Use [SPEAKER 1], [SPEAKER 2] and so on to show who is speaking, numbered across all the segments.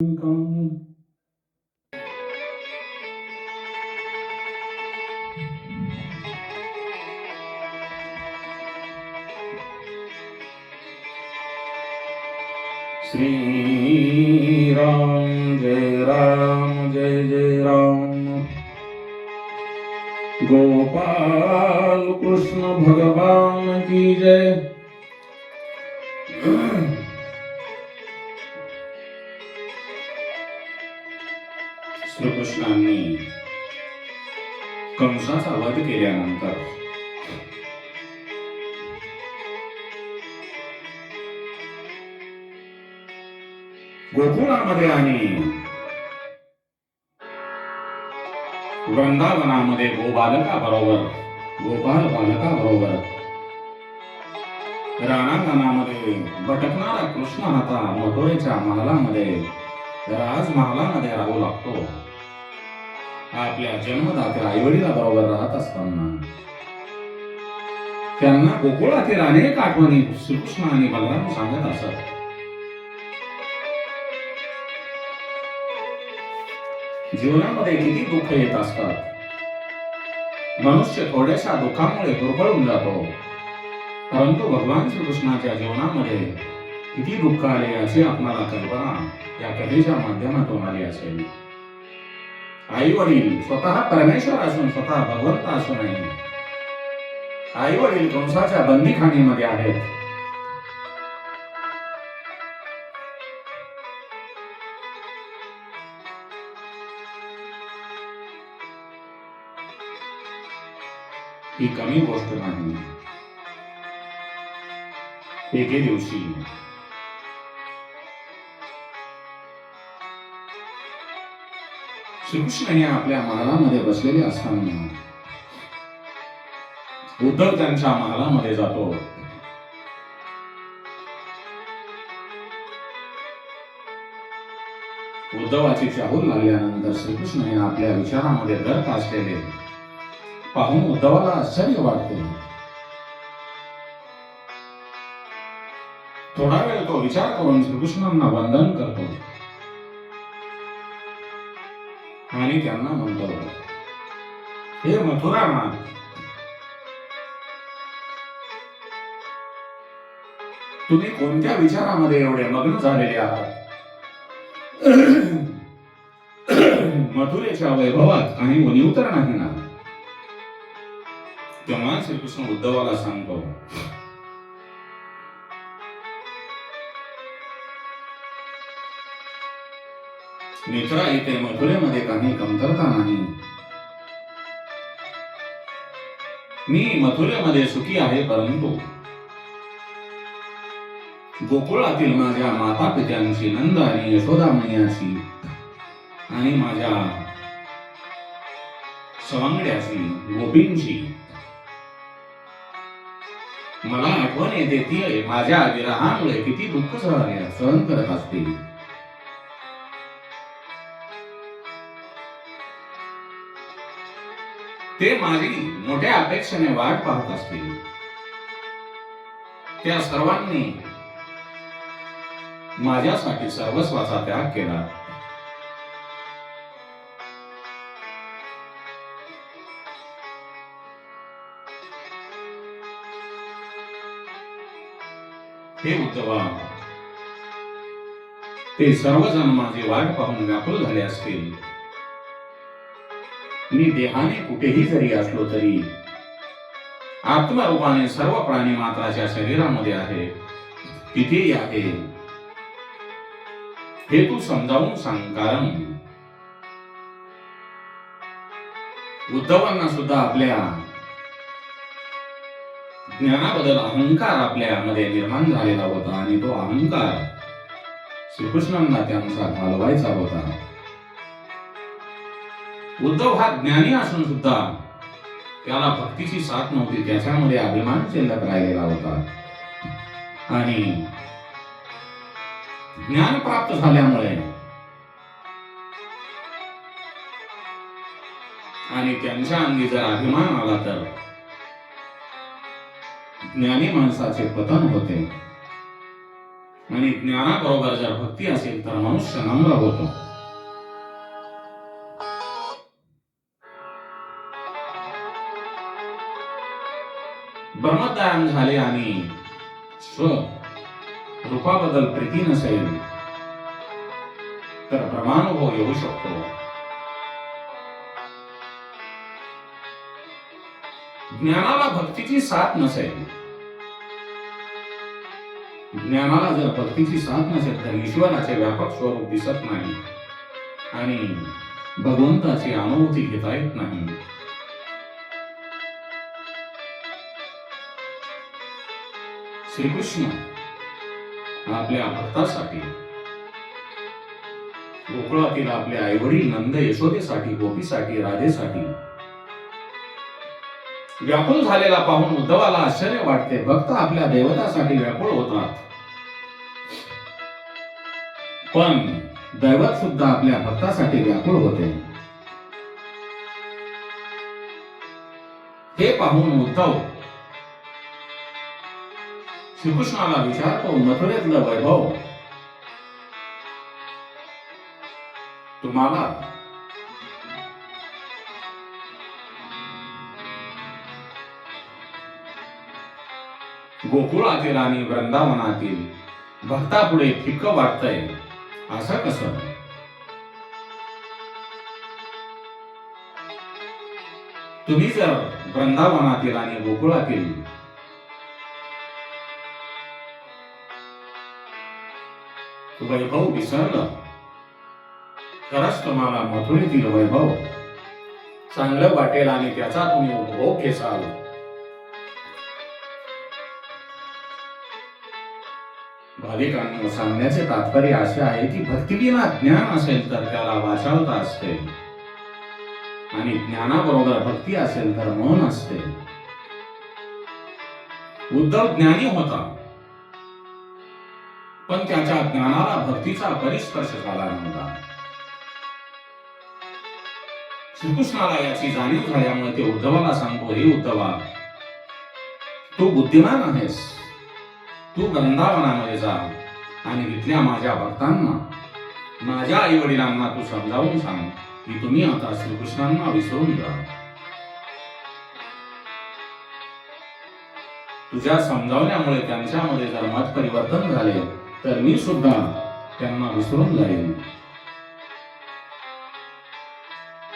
[SPEAKER 1] श्री राम जय जय राम। गोपाल कृष्ण भगवान की जय। श्रीकृष्णांनी कंसाचा वध केल्यानंतर गोकुळामध्ये आणि वृंदावनामध्ये गोपाल बालका बरोबर रानांगणामध्ये भटकणारा कृष्ण आता मथुरेच्या महालामध्ये राजमहालामध्ये राहू लागतो. आपल्या जन्मदात्या आईवडिला बरोबर राहत असताना त्यांना गोकुळातील अनेक आठवणी श्रीकृष्ण आणि बलराम सांगत असत. जीवनामध्ये किती दुःख येत असतात. मनुष्य थोड्याशा दुःखामुळे दुर्बळून जातो, परंतु भगवान श्रीकृष्णाच्या जीवनामध्ये किती दुःख आले याची आपणाला कल्पना या कथेच्या माध्यमातून आली असेल. आई वडील स्वतः परमेश्वर असून स्वतः भगवंत असूनही आई वडील कंसाच्या बंदीखानेमध्ये आहेत. ही कमी गोष्ट नाही. एके दिवशी श्रीकृष्ण हे आपल्या महालामध्ये बसलेले असताना उद्धव त्यांच्या महालामध्ये जातो. उद्धवाची चाहूल लागल्यानंतर श्रीकृष्ण हे आपल्या विचारामध्ये गर्क असलेले पाहून उद्धवाला आश्चर्य वाटते. थोडा वेळ तो विचार करून श्रीकृष्णांना वंदन करतो आणि त्यांना म्हणतो, हे मथुरानाथ, तुम्ही कोणत्या विचारामध्ये एवढे मग्न झालेले आहात? मथुरेच्या वैभवात काही उणीव तर नाही ना? तेव्हा श्रीकृष्ण उद्धवाला सांगतो, मित्रा, इथे मथुरेमध्ये काही कमतरता नाही. मी मथुरेमध्ये सुखी आहे, परंतु गोकुळातील माझ्या माता पित्यांची, नंद आणि यशोदा मैयाची आणि माझ्या सवंगड्याची, गोपींची मला आठवण येते. ती माझ्या विरहामुळे किती दुःख सहन करत असते. ते माझी मोठ्या अपेक्षेने वाट पाहत असतील. त्या सर्वांनी माझ्यासाठी सर्वस्वाचा त्याग केला. हे उद्धवा, ते सर्वजण माझी वाट पाहून व्याकुळ झाले असतील. मी देहाने कुठेही जरी असलो तरी आत्मरूपाने सर्व प्राणी मात्राच्या शरीरामध्ये आहे, तिथेही आहे. हे तू समजावून सांग. कारण उद्धवांना सुद्धा आपल्या ज्ञानाबद्दल अहंकार आपल्यामध्ये निर्माण झालेला होता आणि तो अहंकार श्रीकृष्णांना त्यांचा घालवायचा होता. उद्धव हा ज्ञानी असून सुद्धा त्याला भक्तीची साथ नव्हती. त्याच्यामध्ये अभिमान शिल्लक राहिलेला होता आणि ज्ञान प्राप्त झाल्यामुळे आणि त्यांच्या अंगी जर अभिमान आला तर ज्ञानी माणसाचे पतन होते. आणि ज्ञानाबरोबर जर भक्ती असेल तर मनुष्य नम्र होतो. ब्रह्मज्ञान झाले आणि स्व रूपाबद्दल प्रीती नसेल तर ब्रह्मानुभव येऊ शकतो. ज्ञानाला भक्तीची साथ नसेल, ज्ञानाला जर भक्तीची साथ नसेल तर ईश्वराचे व्यापक स्वरूप दिसत नाही आणि भगवंताची अनुभूती घेता येत नाही. श्रीकृष्ण आपल्या भक्तासाठी, गोकुळातील आपले आईवडील नंद यशोदेसाठी, गोपीसाठी, राधेसाठी व्याकुळ झालेला पाहून उद्धवाला आश्चर्य वाटते. भक्त आपल्या दैवतासाठी व्याकुळ होतात, पण दैवत सुद्धा आपल्या भक्तासाठी व्याकुळ होते. हे पाहून उद्धव श्रीकृष्णाला विचारतो, मथुरेतलं वैभव तुम्हाला गोकुळातील आणि वृंदावनातील भक्तापुढे फिक्क वाटतंय, असं कसं? तुम्ही जर वृंदावनातील आणि गोकुळातील वैभव विसरलं तरच तुम्हाला मथुरेतील वैभव चांगलं वाटेल आणि त्याचा तुम्ही उपभोग घेसाल. भाविकांना सांगण्याचे तात्पर्य असे आहे की भक्तीविना ज्ञान असेल तर त्याला वाचाळता असते आणि ज्ञानाबरोबर भक्ती असेल तर मौन असते. उद्धव ज्ञानी होता, पण त्याच्या ज्ञानाला भक्तीचा परिस्पर्श झाला नव्हता. श्रीकृष्णाला याची जाणीव झाल्यामुळे ते उद्धवाला सांगतो, हे उद्धवा, तू बुद्धिमान आहेस, तू वृंदावनामध्ये जा आणि तिथल्या माझ्या भक्तांना, माझ्या आई वडिलांना तू समजावून सांग की तुम्ही आता श्रीकृष्णांना विसरून जा. तुझ्या समजावण्यामुळे त्यांच्यामध्ये जर मत परिवर्तन झाले तर मी सुद्धा त्यांना विसरून जाईन.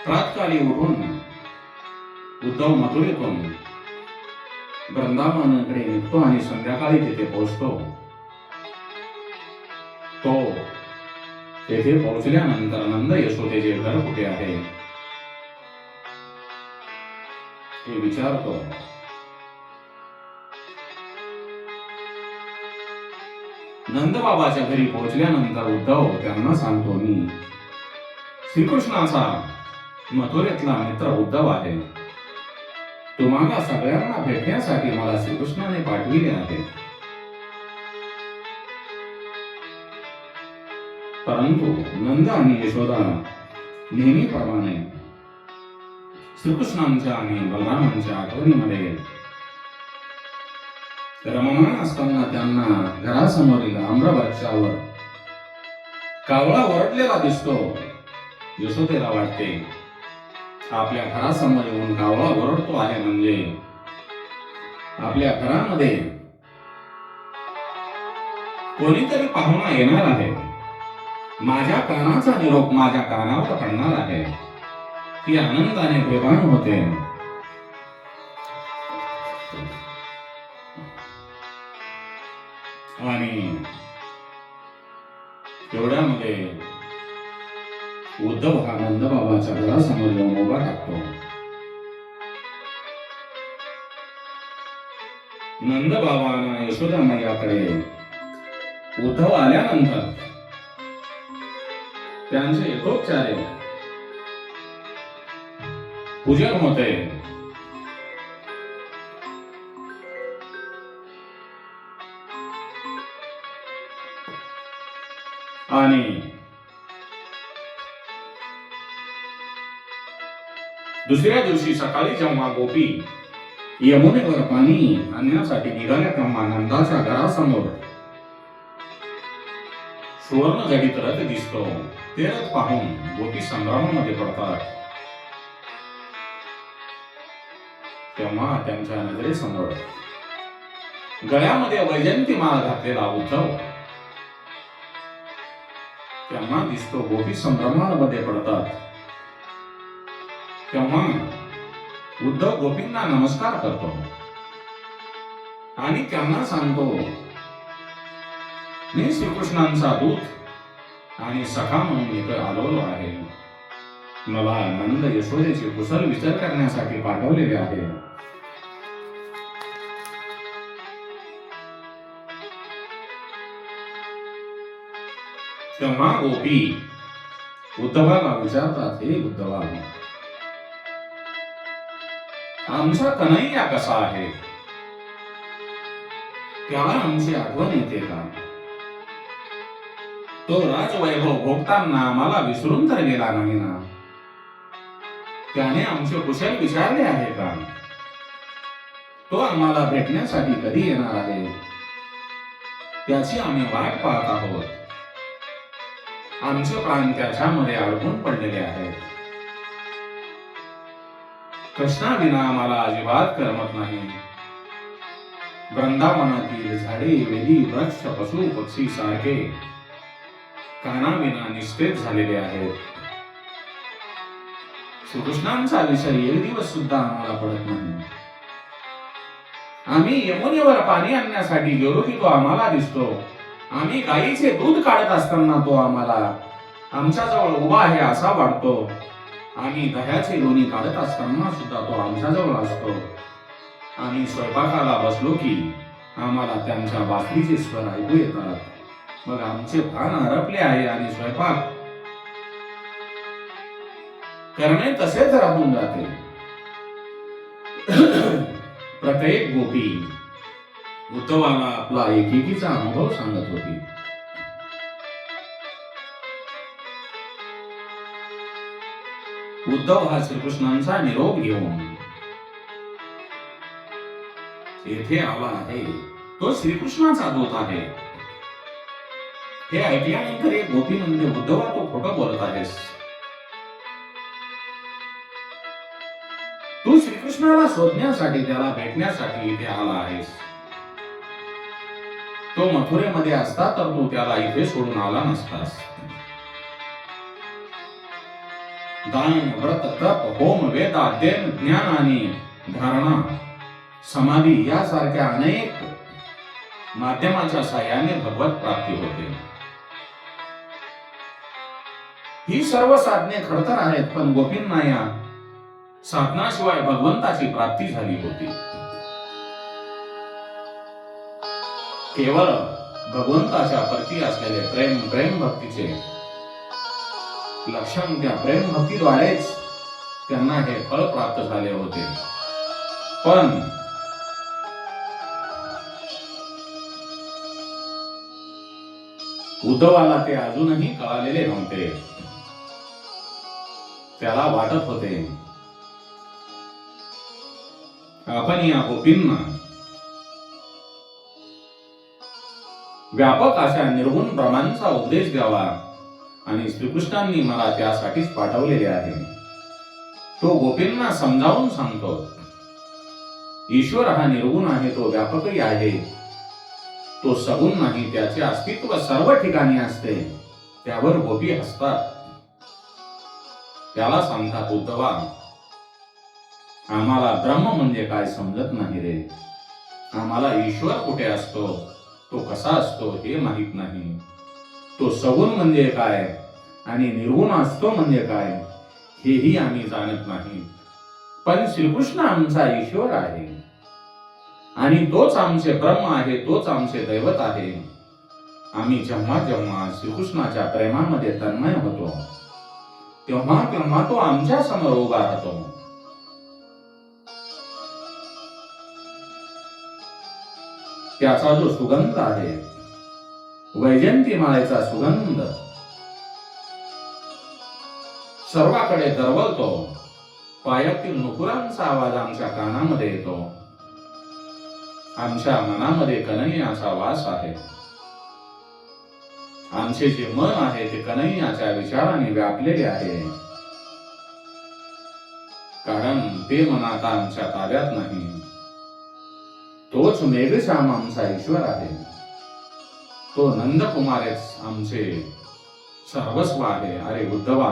[SPEAKER 1] प्रातकाली उठून उद्धव मथुरेतून वृंदावनाकडे निघतो आणि संध्याकाळी तिथे पोहोचतो. तो तेथे पोहोचल्यानंतर नंद यशोदेचे घर कुठे आहे हे विचारतो. नंद बाबाच्या घरी पोहोचल्यानंतर उद्धव त्यांना सांगतो, मी श्रीकृष्णाचा मथुरेतला मित्र उद्धव आहे. तुम्हाला सगळ्यांना भेटण्यासाठी मला श्रीकृष्णाने पाठविले आहे. परंतु नंद आणि यशोदा नेहमीप्रमाणे श्रीकृष्णांच्या आणि बलरामांच्या आठवणीमध्ये रममाण असताना त्यांना घरासमोरील आम्रवृक्षावर कावळा ओरडलेला दिसतो. यशोदेला वाटते, आपल्या घरासमोर येऊन कावळा ओरडतो आहे म्हणजे आपल्या घरामध्ये कोणीतरी पाहुणा येणार आहे, माझ्या कानाचा निरोप माझ्या कानावर पडणार आहे. ती आनंदाने बेभान होते. आणि तेवढ्यामध्ये उद्धव हा नंदबाबाच्या घरासमोर येऊन उभा टाकतो. नंदबाबांना यशोदा मैयाकडे उद्धव आल्यानंतर त्यांचे यथोपचारे पूजन होते. आणि दुसऱ्या दिवशी सकाळी जेव्हा गोपी यमुनेवर पाणी आणण्यासाठी निघाल्या तेव्हा नंदाच्या घरासमोर सुवर्ण जडित रथ दिसतो. ते रथ पाहून गोपी संग्रामामध्ये पडतात. तेव्हा त्यांच्या नजरेसमोर गळ्यामध्ये वैजयंती माळ घातलेला उद्धव तेव्हा दिसतो. गोपी संभ्रमामध्ये पडतात. तेव्हा उद्धव गोपींना नमस्कार करतो आणि त्यांना सांगतो, मी श्रीकृष्णांचा दूत आणि सखा म्हणून इथे आलेलो आहे. मला नंद यशोदेचे कुशल विचार करण्यासाठी पाठवलेले आहे. तेव्हा गोपी उद्धवाला विचारतात, हे उद्धवा, आमचा कन्हैया कसा आहे? त्याला आमची आठवण येते का? तो राजवैभव भोगताना मला विसरून तर गेला नाही ना? त्याने आमचे कुशल विचारले आहे का? तो आम्हाला भेटण्यासाठी कधी येणार आहे? त्याची आम्ही वाट पाहत आहोत. आमचे प्राण त्याच्यामध्ये अडकून पडलेले आहेत. कृष्णाविना आम्हाला अजिबात करमत नाही. वृंदावनातील झाडे, वेली, वृक्ष, पशु, पक्षी सारखे कानाविना निस्तेज झालेले आहेत. श्रीकृष्णांचा विषय एक दिवस सुद्धा आम्हाला पडत नाही. आम्ही यमुनेवर पाणी आणण्यासाठी गेलो की तो आम्हाला दिसतो. आम्ही गाईचे दूध काढत असताना तो आम्हाला आमच्या जवळ उभा आहे असा वाटतो. आम्ही दह्याचे लोणी काढत असताना सुद्धा तो आमच्या जवळ असतो. आम्ही स्वयंपाकाला बसलो की आम्हाला त्यांच्या बासरीचे स्वर ऐकू येतात. मग आमचे भान हरपले आहे आणि स्वयंपाक करणे तसेच राहून जाते. प्रत्येक गोपी उद्धवाला आपला एकेकीचा अनुभव सांगत होती. उद्धव हा श्रीकृष्णांचा निरोप घेऊन येथे आला आहे. तो श्रीकृष्णाचा दूत आहे. हे ऐकल्यानंतर एक गोपी म्हणजे, उद्धवा तू खोटं बोलत आहेस. तू श्रीकृष्णाला शोधण्यासाठी, त्याला भेटण्यासाठी इथे आला आहेस. तो मथुरेमध्ये असता तर तू त्याला इथे सोडून आला नसतास. दान, व्रत, तप, होम, वेद, अध्ययन, ज्ञान आणि धारणा, समाधी यासारख्या अनेक माध्यमाच्या साह्याने भगवत प्राप्ती होते. ही सर्व साधने खडतर आहेत, पण गोपींना या साधनाशिवाय भगवंताची प्राप्ती झाली होती. केवळ भगवंताच्या प्रती असलेले प्रेम भक्तीचे लक्षण, त्या प्रेम भक्तीद्वारेच त्यांना हे फळ प्राप्त झाले होते. पण उद्धवाला ते अजूनही कळालेले नव्हते. त्याला वाटत होते आपण या गोपींना व्यापक अशा निर्गुण ब्रह्मांचा उपदेश द्यावा आणि श्रीकृष्णांनी मला त्यासाठीच पाठवलेले आहे. तो गोपींना समजावून सांगतो, ईश्वर हा निर्गुण आहे, तो व्यापकही आहे, तो सगुण नाही, त्याचे अस्तित्व सर्व ठिकाणी असते. त्यावर गोपी हसतात. त्याला सांगतात, उद्धवा, आम्हाला ब्रह्म म्हणजे काय समजत नाही रे. आम्हाला ईश्वर कुठे असतो, तो कसा असतो हे माहित नाही. तो सगुण म्हणजे काय आणि निर्गुण असतो म्हणजे काय हेही आम्ही जाणत नाही. पण श्रीकृष्ण आमचा ईश्वर आहे आणि तोच आमचे ब्रह्म आहे, तोच आमचे दैवत आहे. आम्ही जेव्हा जेव्हा श्रीकृष्णाच्या प्रेमामध्ये तन्मय होतो तेव्हा तेव्हा तो आमच्या समोर उभा राहतो. त्याचा जो सुगंध आहे, वैजयंती माळेचा सुगंध सर्वाकडे दरवळतो. पायातील नुपुरांचा आवाज आमच्या कानामध्ये येतो. आमच्या मनामध्ये कन्हैयाचा वास आहे. आमचे जे मन आहे ते कन्हैयाच्या विचाराने व्यापलेले आहे, कारण ते मन आता आमच्या ताब्यात नाही. तोच मेघश्याम आमचा ईश्वर आहे. तो नंदकुमारच आमचे सर्वस्व आहे. अरे उद्धवा,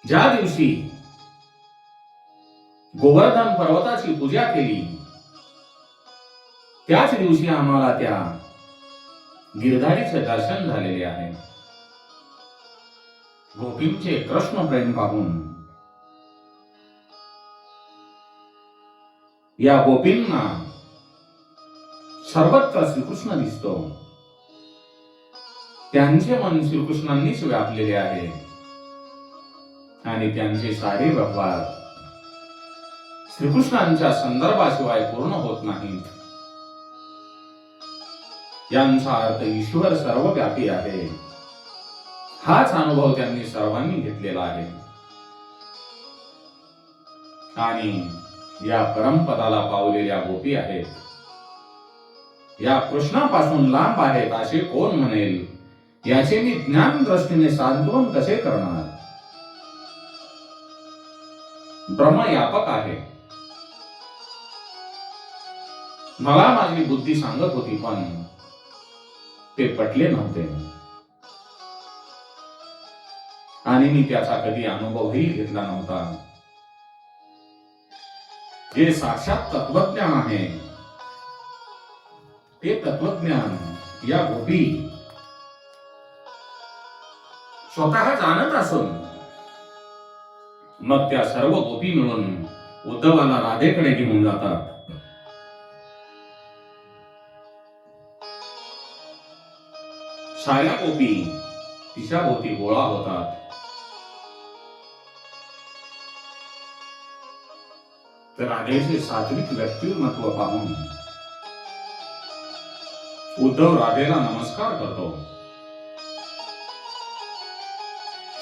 [SPEAKER 1] ज्या दिवशी गोवर्धन पर्वताची पूजा केली त्याच दिवशी आम्हाला त्या गिरधारीचे दर्शन झालेले आहे. गोपींचे कृष्ण प्रेम पाहून या गोपींना सर्वत्र श्रीकृष्ण दिसतो. त्यांचे मन श्रीकृष्णांनीच व्यापलेले आहे आणि त्यांचे सारे व्यवहार श्रीकृष्णांच्या संदर्भाशिवाय पूर्ण होत नाहीत. यांचा अर्थ ईश्वर सर्वव्यापी आहे. हाच अनुभव त्यांनी सर्वांनी घेतलेला आहे आणि या परमपदाला पावलेल्या गोपी आहेत. या कृष्णापासून लांब आहेत असे कोण म्हणेल, याचे मी ज्ञान दृष्टीने सांत्वन कसे करणार. ब्रह्म व्यापक आहे. मला माझी बुद्धी सांगत होती, पण ते पटले नव्हते आणि मी त्याचा कधी अनुभवही घेतला नव्हता. जे साक्षात तत्वज्ञान आहे ते तत्वज्ञान या गोपी स्वतः जाणत असून मग त्या सर्व गोपी मिळून उद्धवाला राधेकडे घेऊन जातात. साऱ्या गोपी तिच्या भोवती गोळा होतात. तर राधेचे सात्विक व्यक्तिमत्व पाहून उद्धव राधेला नमस्कार करतो.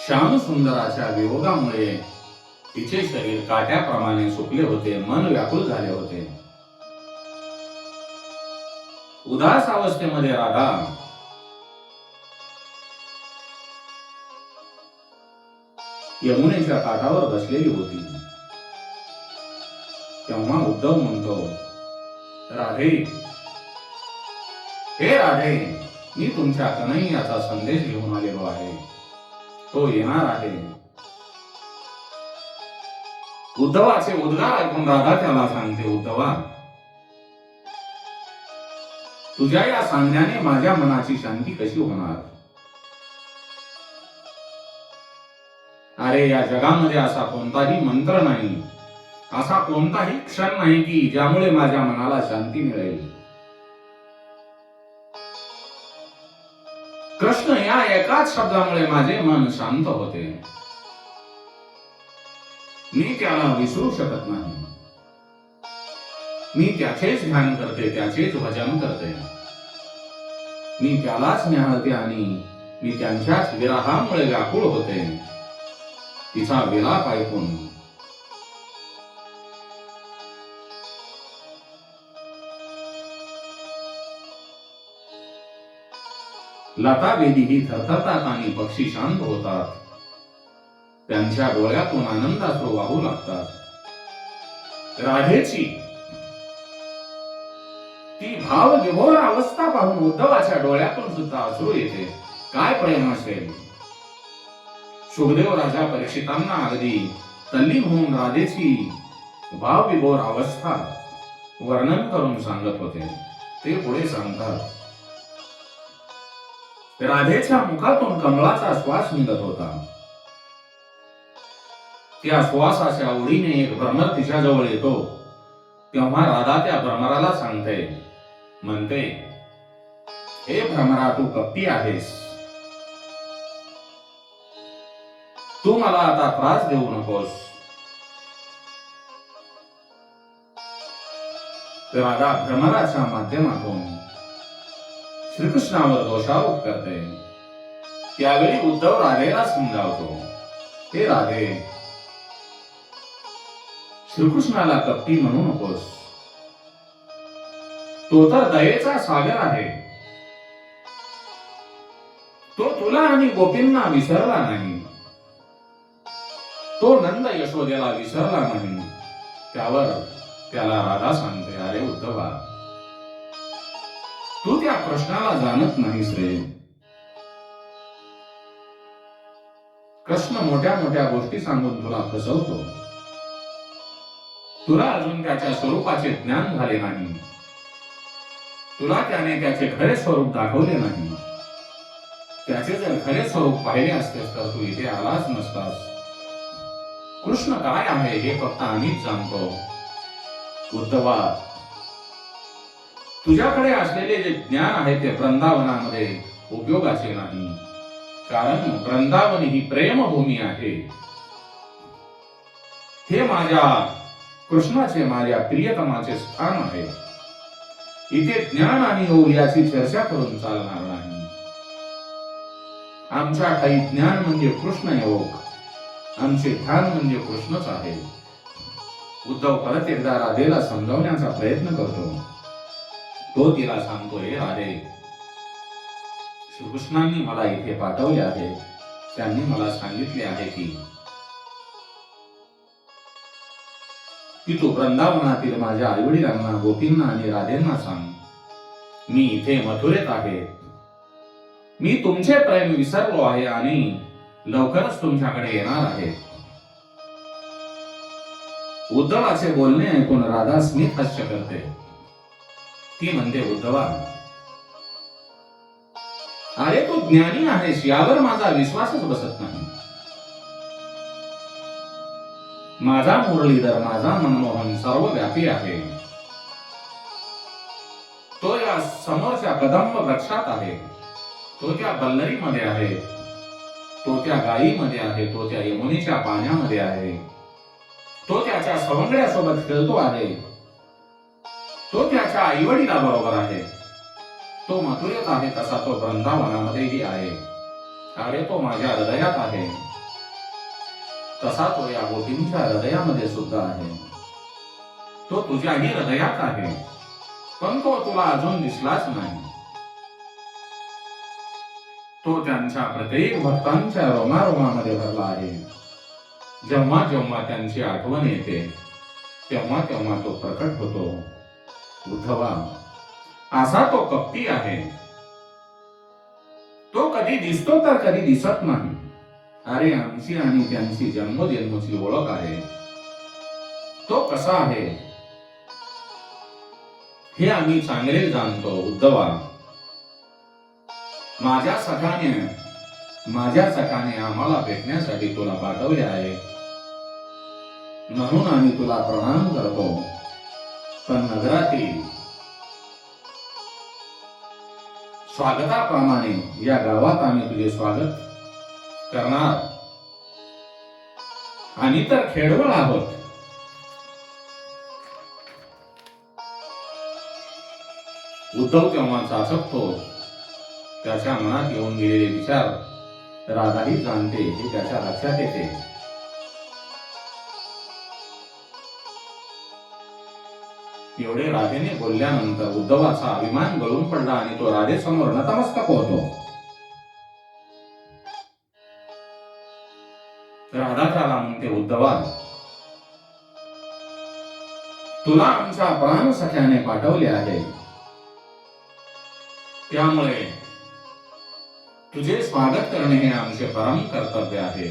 [SPEAKER 1] श्याम सुंदराच्या वियोगामुळे तिचे शरीर काट्याप्रमाणे सुकले होते, मन व्याकुळ झाले होते. उदास अवस्थेमध्ये राधा यमुनेच्या काठावर बसलेली होती. तेव्हा उद्धव म्हणतो, राधे, हे राधे, मी तुमच्या कन्हैयाचा संदेश घेऊन आलेलो आहे. तो येणार आहे. उद्धवाचे उद्गार ऐकून राधा त्याला सांगते, उद्धवा, तुझ्या या सांगण्याने माझ्या मनाची शांती कशी होणार. अरे, या जगामध्ये असा कोणताही मंत्र नाही, असा कोणताही क्षण नाही की ज्यामुळे माझ्या मनाला शांती मिळेल. कृष्ण या एकाच शब्दामुळे माझे मन शांत होते. मी त्याला विसरू शकत नाही. मी त्याचेच ध्यान करते, त्याचेच भजन करते. मी त्यालाच न्याहळते आणि मी त्यांच्याच विरहामुळे व्याकुळ होते. तिचा विलाप ऐकून लता वेदीही थरथरतात आणि पक्षी शांत होतात. त्यांच्या डोळ्यातून आनंदाश्रू वाहू लागतात. राधेची ती भावविभोर अवस्था पाहून उद्धवाच्या डोळ्यातून सुद्धा अश्रू येते. काय प्रेम असेल. सुखदेव राजा परीक्षितांना अगदी तल्लीन होऊन राधेची भावविभोर अवस्था वर्णन करून सांगत होते. ते पुढे सांगतात, राधेच्या मुखातून कमळाचा श्वास निघत होता. त्या श्वासाच्या ओढीने एक भ्रमर तिच्याजवळ येतो. तेव्हा राधा त्या भ्रमराला सांगते, म्हणते, हे भ्रमरा, तू कपटी आहेस. तू मला आता त्रास देऊ नकोस. राधा भ्रमराच्या माध्यमातून श्रीकृष्णावर दोषारोप करते. त्यावेळी उद्धव राधेला समजावतो, हे राधे, श्रीकृष्णाला कपटी म्हणू नकोस. तो तर दयेचा सागर आहे. तो तुला आणि गोपींना विसरला नाही. तो नंद यशोदेला विसरला नाही. त्यावर त्याला राधा सांगते, अरे उद्धवा, तू त्या कृष्णाला जाणत नाहीस रे. कृष्ण मोठ्या मोठ्या गोष्टी सांगून तुला फसवतो. तुला अजून त्याच्या स्वरूपाचे ज्ञान झाले नाही. तुला त्याने त्याचे खरे स्वरूप दाखवले नाही. त्याचे जर खरे स्वरूप पाहिले असतेस तर तू इथे आलाच नसतास. कृष्ण काय आहे हे फक्त आम्हीच जाणतो. उद्धवा, तुझ्याकडे असलेले जे ज्ञान आहे ते वृंदावनामध्ये उपयोगाचे नाही. कारण वृंदावन ही प्रेमभूमी आहे. हे माझ्या कृष्णाचे, माझ्या प्रियतमाचे स्थान आहे. इथे ज्ञान आणि योग याची चर्चा करून चालणार नाही. आमच्या काही ज्ञान म्हणजे कृष्ण योग, आमचे ध्यान म्हणजे कृष्णच आहे. उद्धव परत एकदा राधेला समजावण्याचा प्रयत्न करतो. तो तिला सांगतोय, राधे, श्रीकृष्णांनी मला इथे पाठवले आहे. त्यांनी मला सांगितले आहे की तू वृंदावनातील माझ्या आईवडिलांना, गोपींना आणि राधेंना सांग, मी इथे मथुरेत आहे. मी तुमचे प्रेम विसरलो आहे आणि लवकरच तुमच्याकडे येणार आहे. उद्धवाचे बोलणे ऐकून राधा स्मित हास्य करते. ती म्हणते, उद्धवा, अरे तू ज्ञानी आहेस यावर माझा विश्वासच बसत नाही. माझा मुरलीधर, माझा मनमोहन सर्वव्यापी आहे. तो या समोरच्या कदंब वृक्षात आहे. तो त्या बल्लरीमध्ये आहे. तो त्या गायीमध्ये आहे. तो त्या यमुनेच्या पाण्यामध्ये आहे. तो त्याच्या सवंगड्यासोबत खेळतो आहे. तो त्याच्या आईवडिलाबरोबर आहे. तो मथुरेत आहे तसा तो वृंदावनामध्येही आहे. अरे तो माझ्या हृदयात आहे तसा तो या गोपींच्या हृदयामध्ये सुद्धा आहे. तो तुझ्याही हृदयात आहे, पण तो तुला अजून दिसलाच नाही. तो त्यांच्या प्रत्येक भक्तांच्या रोमारोमामध्ये भरला आहे. जेव्हा जेव्हा त्यांची आठवण येते तेव्हा तेव्हा तो प्रकट होतो. उद्धवा, असा तो कपटी आहे. तो कधी दिसतो तर कधी दिसत नाही. अरे आमची आणि त्यांची जन्मोजन्मची ओळख आहे. तो कसा आहे हे आम्ही चांगले जाणतो. उद्धवा, माझ्या सखाने आम्हाला भेटण्यासाठी तुला पाठवले आहे, म्हणून आम्ही तुला प्रणाम करतो. पण नगरातील स्वागताप्रमाणे या गावात आम्ही तुझे स्वागत करणार आणि तर खेडवळ आहोत. उद्धव तेव्हा चाचपतो. त्याच्या मनात येऊन गेलेले विचार राधाही जाणते हे त्याच्या लक्षात येते. एवढे राधेने बोलल्यानंतर उद्धवाचा अभिमान गळून पडला आणि तो राधेसमोर नतमस्तक होतो. राधा त्याला म्हणते, उद्धवा, तुला आमच्या प्राण सख्याने पाठवले आहे, त्यामुळे तुझे स्वागत करणे हे आमचे परम कर्तव्य आहे.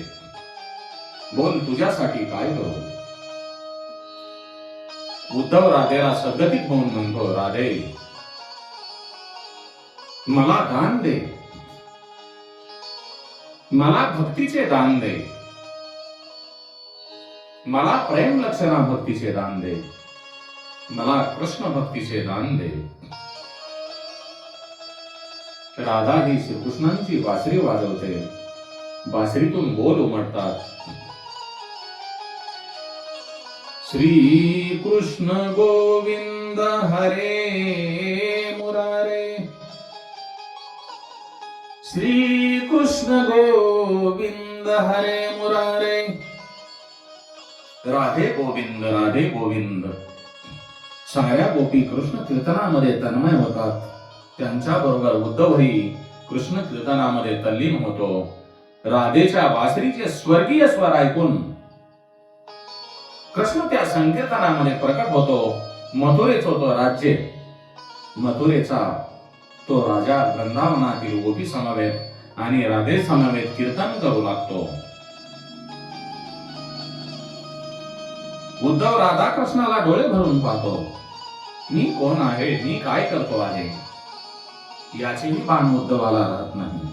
[SPEAKER 1] बोल, तुझ्यासाठी काय करू? उद्धव राधेला सद्गतीत होऊन म्हणतो, राधे, मला दान दे, मला भक्तीचे दान दे, मला प्रेम लक्षणा भक्तीचे दान दे, मला कृष्ण भक्तीचे दान दे. राधा ही श्रीकृष्णांची बासरी वाजवते. बासरीतून बोल उमटतात. श्री कृष्ण गोविंद हरे मुरारे, श्री कृष्ण गोविंद हरे मुरारे. राधे गोविंद, राधे गोविंद. साऱ्या गोपी कृष्ण कीर्तनामध्ये तन्मय होतात. त्यांच्या बरोबर उद्धवही कृष्ण कीर्तनामध्ये तल्लीन होतो. राधेच्या बासरीचे स्वर्गीय स्वर ऐकून कृष्ण त्या संकीर्तनामध्ये प्रकट होतो. मथुरेचा तो राज्य, मथुरेचा तो राजा वृंदावनातील गोपी समवेत आणि राधे समवेत कीर्तन करू लागतो. उद्धव राधा कृष्णाला डोळे भरून पाहतो. मी कोण आहे, मी काय करतो आहे, याचेही भान उद्धवाला राहत नाही.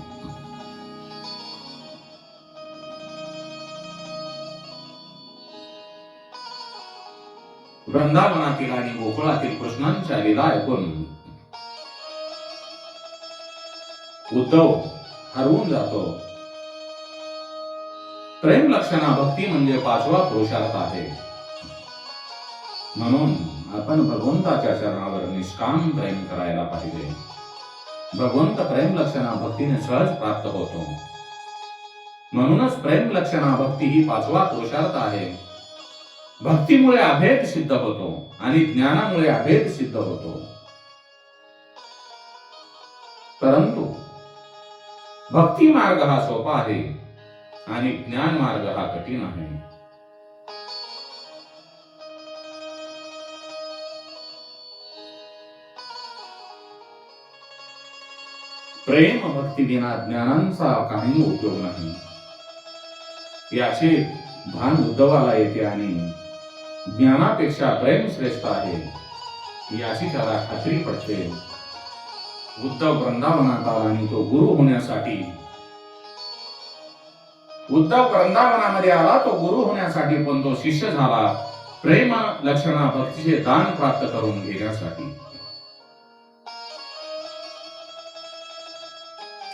[SPEAKER 1] वृंदावनातील आणि गोकुळातील कृष्णांच्या लीला ऐकून उद्धव हरवून जातो. प्रेम लक्षणा भक्ती म्हणजे 5वा पुरुषार्थ आहे. म्हणून आपण भगवंताच्या चरणावर निष्काम प्रेम करायला पाहिजे. भगवंत प्रेम लक्षणा भक्तीने सहज प्राप्त होतो. म्हणूनच प्रेम लक्षणा भक्ती ही 5वा पुरुषार्थ आहे. भक्तीमुळे अभेद सिद्ध होतो आणि ज्ञानामुळे अभेद सिद्ध होतो. परंतु भक्ती मार्ग हा सोपा आहे आणि ज्ञान मार्ग हा कठीण आहे. प्रेम भक्ती विना ज्ञानांचा काही उपयोग नाही, याचे भान उद्धवाला येते आणि ज्ञानापेक्षा प्रेम श्रेष्ठ आहे याची त्याला खात्री पडते. उद्धव वृंदावनात आला आणि तो गुरु होण्यासाठी, उद्धव वृंदावनामध्ये आला तो गुरु होण्यासाठी, पण तो शिष्य झाला प्रेम लक्षणा भक्तीचे दान प्राप्त करून घेण्यासाठी.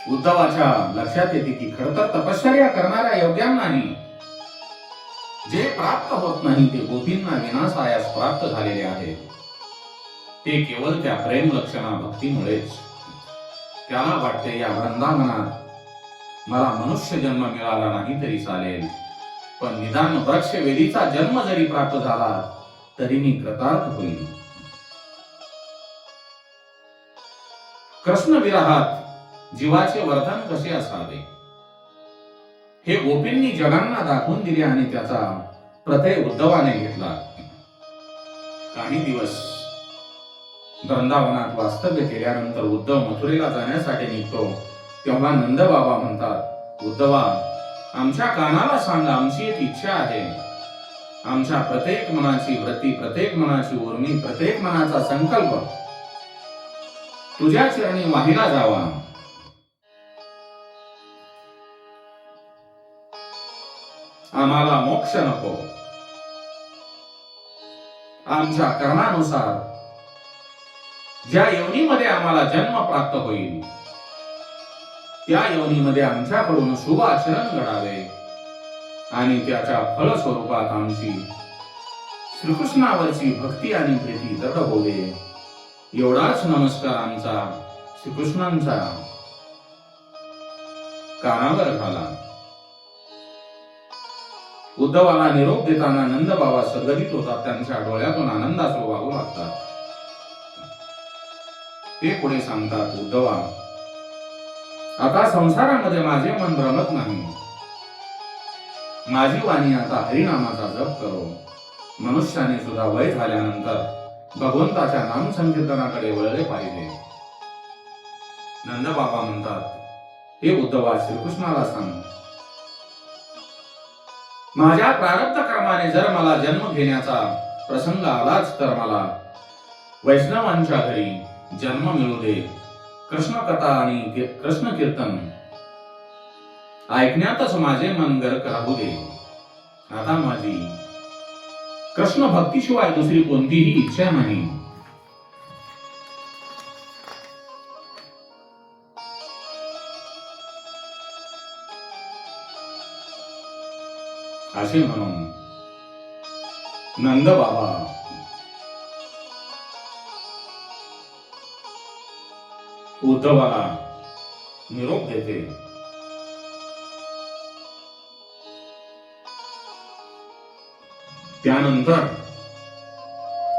[SPEAKER 1] उद्धवाच्या लक्षात येते की खरतर तपश्चर्या करणाऱ्या योग्यांनाही जे प्राप्त होत नाही ते गोपींना विनासायास प्राप्त झालेले आहे. ते केवळ त्या प्रेम लक्षणा भक्तीमुळेच. त्याला वाटते या वृंदावनात मला मनुष्य जन्म मिळाला नाही तरी चालेल, पण निदान वृक्ष वेलीचा जन्म जरी प्राप्त झाला तरी मी कृतार्थ होईल. कृष्ण विरहात जीवाचे वर्तन कसे असावे हे गोपींनी जगांना दाखवून दिले आणि त्याचा प्रत्यय उद्धवाने घेतला. काही दिवस वृंदावनात वास्तव्य केल्यानंतर उद्धव मथुरेला जाण्यासाठी निघतो. तेव्हा नंद बाबा म्हणतात, उद्धवा, आमच्या कानाला सांग, आमची एक इच्छा आहे. आमच्या प्रत्येक मनाची वृत्ती, प्रत्येक मनाची उर्मी, प्रत्येक मनाचा संकल्प तुझ्या चरणी वाहिला जावा. आम्हाला मोक्ष नको. आमच्या कर्मानुसार ज्या योनीमध्ये आम्हाला जन्म प्राप्त होईल त्या योनीमध्ये आमच्याकडून शुभ आचरण घडावे आणि त्याच्या फलस्वरूपात आमची श्रीकृष्णावरची भक्ती आणि प्रीती दृढ होवे. एवढाच नमस्कार आमचा श्रीकृष्णांचा कानावर घाला. उद्धवाला निरोप देताना नंद बाबा सदगदित होतात. त्यांच्या डोळ्यातून आनंदाश्रू वाहू लागतात. ते पुढे सांगतात, उद्धवा, आता संसारामध्ये माझे मन भ्रमत नाही. माझी वाणी आता हरिनामाचा जप करो. मनुष्याने सुद्धा वय झाल्यानंतर भगवंताच्या नाम संकीर्तनाकडे वळले पाहिजे. नंद बाबा म्हणतात, हे उद्धवा, श्रीकृष्णाला सांग, माझ्या प्रारब्ध कर्माने जर मला जन्म घेण्याचा प्रसंग आलाच तर मला वैष्णवांच्या घरी जन्म मिळू दे. कृष्ण कथा आणि कृष्ण कीर्तन ऐकण्यातच माझे मन गर्क राहू दे. आता माझी कृष्ण भक्तीशिवाय दुसरी कोणतीही इच्छा नाही. असे म्हणून नंद बाबा उद्धवाला निरोप देते. त्यानंतर